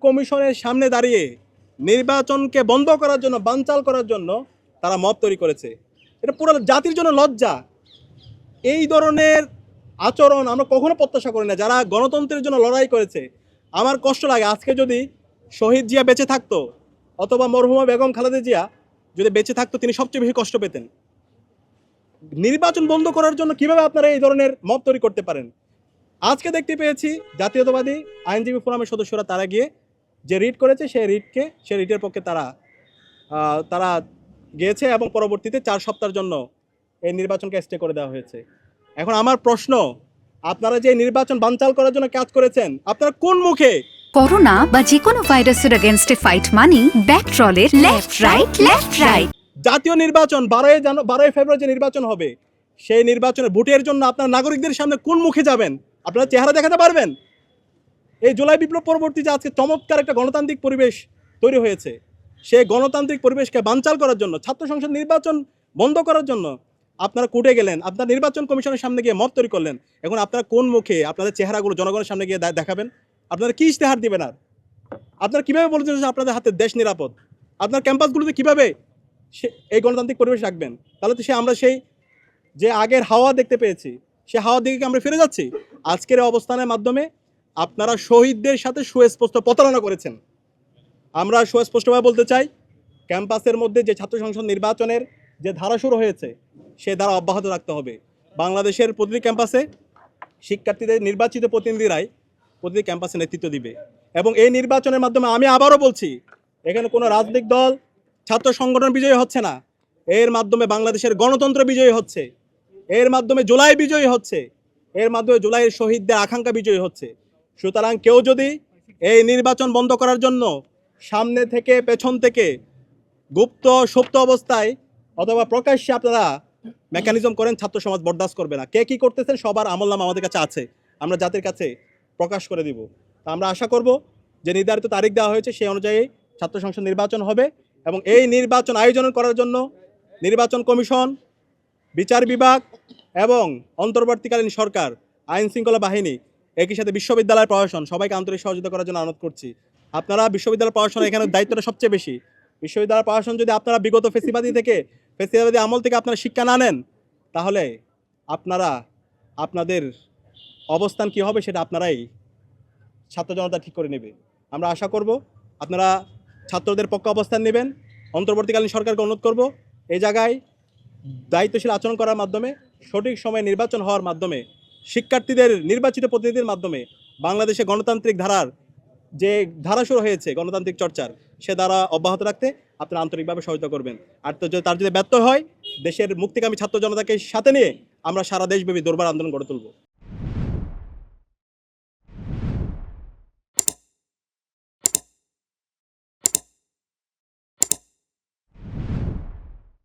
কমিশনের সামনে দাঁড়িয়ে নির্বাচনকে বন্ধ করার জন্য, বানচাল করার জন্য তারা মব তৈরি করেছে। এটা পুরো জাতির জন্য লজ্জা। এই ধরনের আচরণ আমরা কখনো প্রত্যাশা করি না। যারা গণতন্ত্রের জন্য লড়াই করেছে, আমার কষ্ট লাগে আজকে যদি শহীদ জিয়া বেঁচে থাকতো অথবা মরহুমা বেগম খালেদা জিয়া যদি বেঁচে থাকতো, তিনি সবচেয়ে বেশি কষ্ট পেতেন। নির্বাচন বন্ধ করার জন্য কিভাবে আপনারা এই ধরনের মব তৈরি করতে পারেন? আজকে দেখতে পেয়েছি জাতীয়তাবাদী আইনজীবী ফোরামের সদস্যরা তারা গিয়ে যে রিট করেছে সেই রিটের পক্ষে তারা গিয়েছে এবং পরবর্তীতে 4 সপ্তাহের জন্য এই নির্বাচনকে স্টে করে দেওয়া হয়েছে। এখন আমার প্রশ্ন, আপনারা যে নির্বাচন বানচাল করার জন্য কাজ করেছেন, আপনারা কোন মুখে? করোনা বা যে কোনো ভাইরাসের এগেইনস্টে ফাইট মানি ব্যাকট্রলের লেফট রাইট। জাতীয় নির্বাচন 12 ফেব্রুয়ারি যে নির্বাচন হবে, সেই নির্বাচনে ভোটের জন্য আপনারা নাগরিকদের সামনে কোন মুখে যাবেন? আপনারা চেহারা দেখাতে পারবেন? এই জুলাই বিপ্লব পরবর্তী যে আজকে চমৎকার একটা গণতান্ত্রিক পরিবেশ তৈরি হয়েছে, সেই গণতান্ত্রিক পরিবেশকে বানচাল করার জন্য, ছাত্র সংসদ নির্বাচন বন্ধ করার জন্য আপনারা কোর্টে গেলেন, আপনার নির্বাচন কমিশনের সামনে গিয়ে মত তৈরি করলেন। এখন আপনারা কোন মুখে আপনাদের চেহারাগুলো জনগণের সামনে গিয়ে দেখাবেন? আপনারা কি ইশতেহার দিবেন? আর আপনারা কীভাবে বলছেন যে আপনাদের হাতে দেশ নিরাপদ? আপনার ক্যাম্পাসগুলোতে কীভাবে এই গণতান্ত্রিক পরিবেশ রাখবেন? তাহলে তো আমরা সেই যে আগের হাওয়া দেখতে পেয়েছি, সে হাওয়ার দিকে কি আমরা ফিরে যাচ্ছি? আজকের অবস্থানের মাধ্যমে আপনারা শহীদদের সাথে সুস্পষ্ট প্রতারণা করেছেন। আমরা সুস্পষ্টভাবে বলতে চাই, ক্যাম্পাসের মধ্যে যে ছাত্র সংসদ নির্বাচনের যে ধারা শুরু হয়েছে, সে ধারা অব্যাহত রাখতে হবে। বাংলাদেশের প্রতিটি ক্যাম্পাসে শিক্ষার্থীদের নির্বাচিত প্রতিনিধিরাই প্রতিটি ক্যাম্পাসে নেতৃত্ব দিবে এবং এই নির্বাচনের মাধ্যমে আমি আবারও বলছি, এখানে কোনো রাজনৈতিক দল, ছাত্র সংগঠন বিজয়ী হচ্ছে না। এর মাধ্যমে বাংলাদেশের গণতন্ত্র বিজয়ী হচ্ছে, এর মাধ্যমে জুলাই বিজয়ী হচ্ছে, এর মাধ্যমে জুলাইয়ের শহীদদের আকাঙ্ক্ষা বিজয়ী হচ্ছে। সুতরাং কেউ যদি এই নির্বাচন বন্ধ করার জন্য সামনে থেকে পেছন থেকে গুপ্ত সুপ্ত অবস্থায় অথবা প্রকাশ্যে আপনারা মেকানিজম করেন, ছাত্র সমাজ বরদাস্ত করবে না। কে কী করতেছেন সবার আমলনামা আমাদের কাছে আছে, আমরা জাতির কাছে প্রকাশ করে দিব। আমরা আশা করব যে নির্ধারিত তারিখ দেওয়া হয়েছে সেই অনুযায়ী ছাত্র সংসদ নির্বাচন হবে এবং এই নির্বাচন আয়োজন করার জন্য নির্বাচন কমিশন, বিচার বিভাগ এবং অন্তর্বর্তীকালীন সরকার, আইন শৃঙ্খলা বাহিনী, একই সাথে বিশ্ববিদ্যালয়ের প্রশাসন সবাইকে আন্তরিক সহযোগিতা করার জন্য অনুরোধ করছি। আপনারা বিশ্ববিদ্যালয় প্রশাসনের এখানে দায়িত্বটা সবচেয়ে বেশি। বিশ্ববিদ্যালয় প্রশাসন যদি আপনারা বিগত ফেসিবাদী আমল থেকে আপনারা শিক্ষা না নেন, তাহলে আপনারা আপনাদের অবস্থান কী হবে সেটা আপনারাই ছাত্র জনতা ঠিক করে নেবে। আমরা আশা করব আপনারা ছাত্রদের পক্ষে অবস্থান নেবেন। অন্তর্বর্তীকালীন সরকারকে অনুরোধ করব এই জায়গায় দায়িত্বশীল আচরণ করার মাধ্যমে, সঠিক সময়ে নির্বাচন হওয়ার মাধ্যমে, শিক্ষার্থীদের নির্বাচিত প্রতিনিধির মাধ্যমে বাংলাদেশে গণতান্ত্রিক ধারার যে ধারা শুরু হয়েছে গণতান্ত্রিক চর্চার, সে ধারা অব্যাহত রাখতে আপনারা আন্তরিকভাবে সহায়তা করবেন। আর তার যদি ব্যর্থ হয়, দেশের মুক্তিকামী ছাত্র জনতাকে সাথে নিয়ে আমরা সারা দেশব্যাপী দুর্বার আন্দোলন গড়ে তুলব।